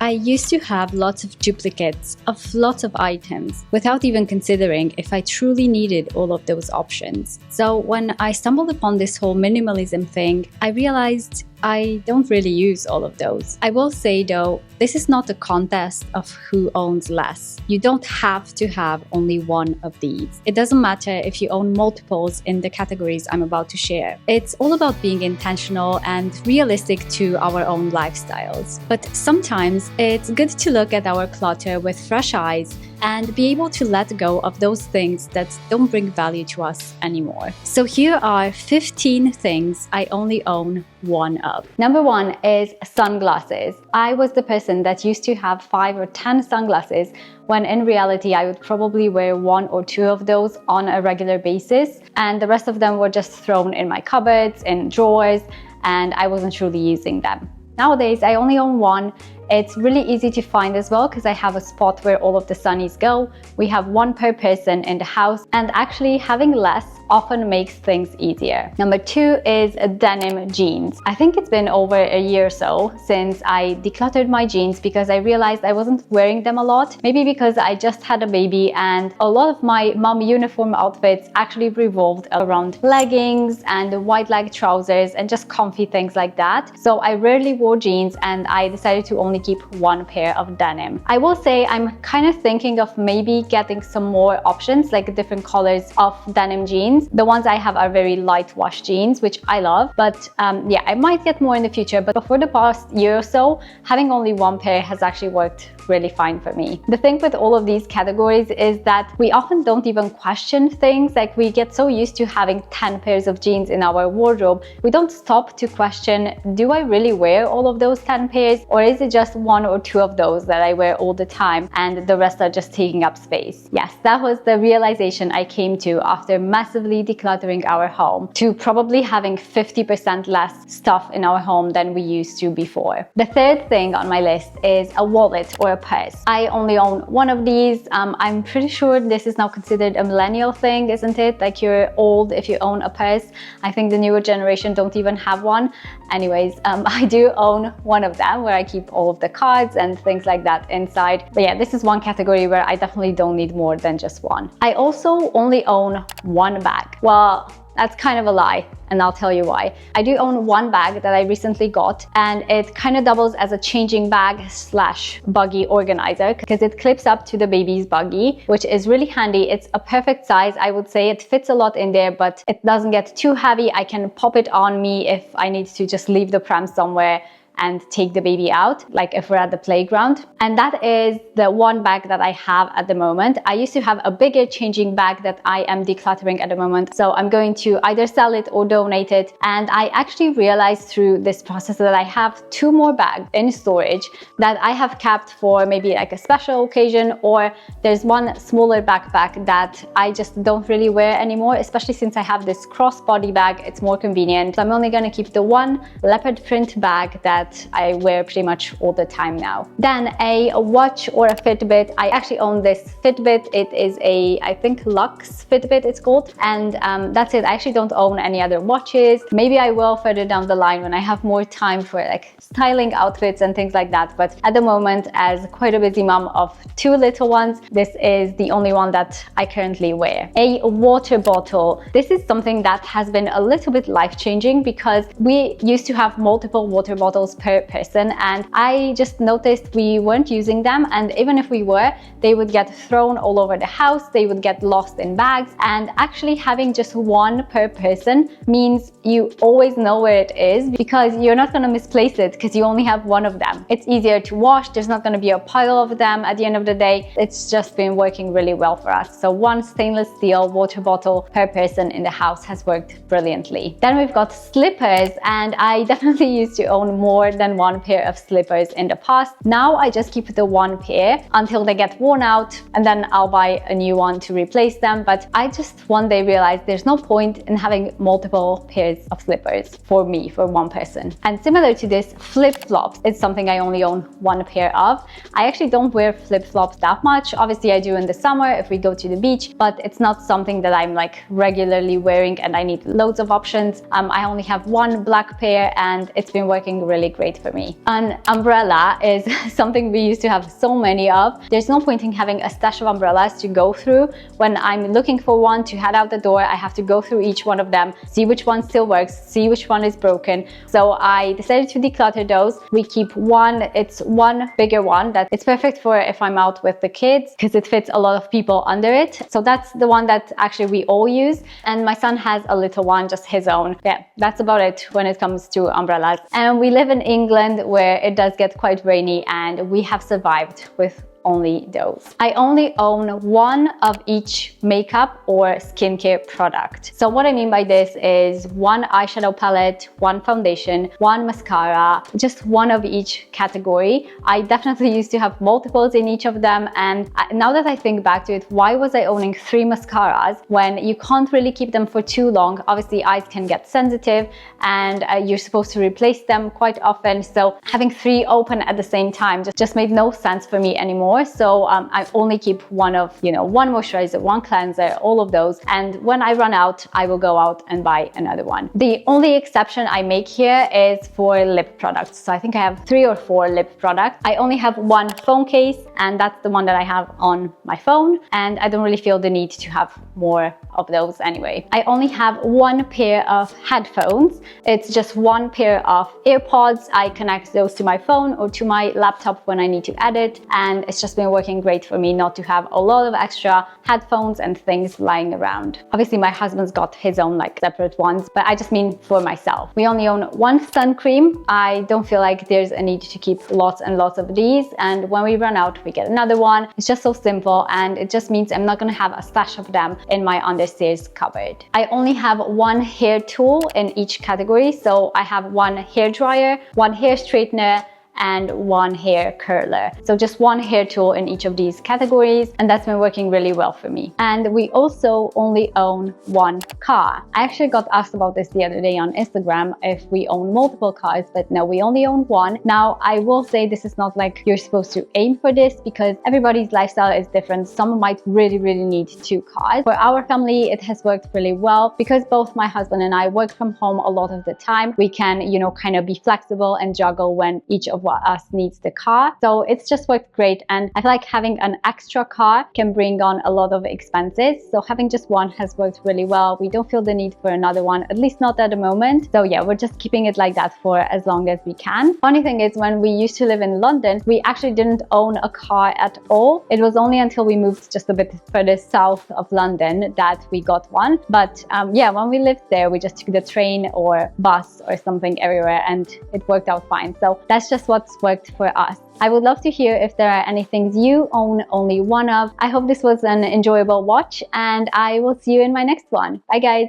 I used to have lots of duplicates of lots of items without even considering if I truly needed all of those options. So when I stumbled upon this whole minimalism thing, I realized I don't really use all of those. I will say though, this is not a contest of who owns less. You don't have to have only one of these. It doesn't matter if you own multiples in the categories I'm about to share. It's all about being intentional and realistic to our own lifestyles. But sometimes it's good to look at our clutter with fresh eyes and be able to let go of those things that don't bring value to us anymore. So here are 15 things I only own one of. Number 1 is sunglasses. I was the person that used to have 5 or 10 sunglasses, when in reality I would probably wear 1 or 2 of those on a regular basis, and the rest of them were just thrown in my cupboards, in drawers, and I wasn't truly using them. Nowadays, I only own 1. It's really easy to find as well because I have a spot where all of the sunnies go. We have 1 per person in the house, and actually having less often makes things easier. Number 2 is denim jeans. I think it's been over a year or so since I decluttered my jeans because I realized I wasn't wearing them a lot. Maybe because I just had a baby and a lot of my mom uniform outfits actually revolved around leggings and wide leg trousers and just comfy things like that. So I rarely wore jeans and I decided to only keep 1 pair of denim. I will say I'm kind of thinking of maybe getting some more options, like different colors of denim jeans. The ones I have are very light wash jeans, which I love, but yeah, I might get more in the future. But for the past year or so, having only 1 pair has actually worked really fine for me. The thing with all of these categories is that we often don't even question things. Like, we get so used to having 10 pairs of jeans in our wardrobe, we don't stop to question, do I really wear all of those 10 pairs, or is it just 1 or 2 of those that I wear all the time and the rest are just taking up space? Yes, that was the realization I came to after massively decluttering our home, to probably having 50% less stuff in our home than we used to before. The third thing on my list is a wallet or a purse. I only own 1 of these. I'm pretty sure this is now considered a millennial thing, isn't it? Like, you're old if you own a purse. I think the newer generation don't even have one. Anyways, I do own 1 of them where I keep all of the cards and things like that inside. But yeah, this is one category where I definitely don't need more than just 1. I also only own 1 bag. Well, that's kind of a lie, and I'll tell you why. I do own 1 bag that I recently got, and it kind of doubles as a changing bag slash buggy organizer because it clips up to the baby's buggy, which is really handy. It's a perfect size, I would say. It fits a lot in there, but it doesn't get too heavy. I can pop it on me if I need to just leave the pram somewhere and take the baby out, like if we're at the playground. And that is the 1 bag that I have at the moment. I used to have a bigger changing bag that I am decluttering at the moment, so I'm going to either sell it or donate it. And I actually realized through this process that I have 2 more bags in storage that I have kept for maybe like a special occasion, or there's 1 smaller backpack that I just don't really wear anymore, especially since I have this crossbody bag. It's more convenient. So I'm only gonna keep the 1 leopard print bag that I wear pretty much all the time now. Then a watch or a Fitbit. I actually own this Fitbit. It is a, I think, Luxe Fitbit it's called, and that's it. I actually don't own any other watches. Maybe I will further down the line when I have more time for like styling outfits and things like that, but at the moment, as quite a busy mom of 2 little ones, this is the only one that I currently wear. A water bottle. This is something that has been a little bit life-changing because we used to have multiple water bottles per person, and I just noticed we weren't using them, and even if we were, they would get thrown all over the house, they would get lost in bags, and actually having just 1 per person means you always know where it is because you're not going to misplace it because you only have 1 of them. It's easier to wash, there's not going to be a pile of them at the end of the day. It's just been working really well for us. So 1 stainless steel water bottle per person in the house has worked brilliantly. Then we've got slippers, and I definitely used to own more than 1 pair of slippers in the past. Now I just keep the 1 pair until they get worn out, and then I'll buy a new one to replace them. But I just one day realized there's no point in having multiple pairs of slippers for me, for 1 person. And similar to this, flip-flops is something I only own 1 pair of. I actually don't wear flip-flops that much. Obviously I do in the summer if we go to the beach, but it's not something that I'm like regularly wearing and I need loads of options. I only have 1 black pair and it's been working really great for me. An umbrella is something we used to have so many of. There's no point in having a stash of umbrellas to go through. When I'm looking for one to head out the door, I have to go through each one of them, see which one still works, see which one is broken. So I decided to declutter those. We keep one, it's one bigger one that it's perfect for if I'm out with the kids because it fits a lot of people under it. So that's the one that actually we all use. And my son has a little one, just his own. Yeah, that's about it when it comes to umbrellas. And we live in England where it does get quite rainy, and we have survived with only those. I only own one of each makeup or skincare product. So what I mean by this is one eyeshadow palette, one foundation, one mascara, just one of each category. I definitely used to have multiples in each of them, and now that I think back to it, why was I owning 3 mascaras when you can't really keep them for too long? Obviously eyes can get sensitive and you're supposed to replace them quite often, so having 3 open at the same time just made no sense for me anymore. So I only keep one of, one moisturizer, one cleanser, all of those. And when I run out, I will go out and buy another one. The only exception I make here is for lip products. So I think I have 3 or 4 lip products. I only have one phone case, and that's the one that I have on my phone. And I don't really feel the need to have more of those anyway. I only have one pair of headphones. It's just one pair of AirPods. I connect those to my phone or to my laptop when I need to edit, and it's just been working great for me not to have a lot of extra headphones and things lying around. Obviously my husband's got his own separate ones, but I just mean for myself. We only own one sun cream. I don't feel like there's a need to keep lots and lots of these, and when we run out we get another one. It's just so simple, and it just means I'm not gonna have a stash of them in my understairs cupboard. I only have one hair tool in each category, so I have one hair dryer, one hair straightener, and one hair curler. So just one hair tool in each of these categories, and that's been working really well for me. And we also only own one car. I actually got asked about this the other day on Instagram if we own multiple cars, but no, we only own one. Now I will say this is not like you're supposed to aim for this, because everybody's lifestyle is different. Some might really need 2 cars. For our family it has worked really well because both my husband and I work from home a lot of the time. We can kind of be flexible and juggle when each of us needs the car. So it's just worked great, and I feel like having an extra car can bring on a lot of expenses. So having just one has worked really well. We don't feel the need for another one, at least not at the moment. So yeah, we're just keeping it like that for as long as we can. Funny thing is, when we used to live in London, we actually didn't own a car at all. It was only until we moved just a bit further south of London that we got one. But yeah, when we lived there, we just took the train or bus or something everywhere, and it worked out fine. So that's just what's worked for us. I would love to hear if there are any things you own only one of. I hope this was an enjoyable watch, and I will see you in my next one. Bye guys!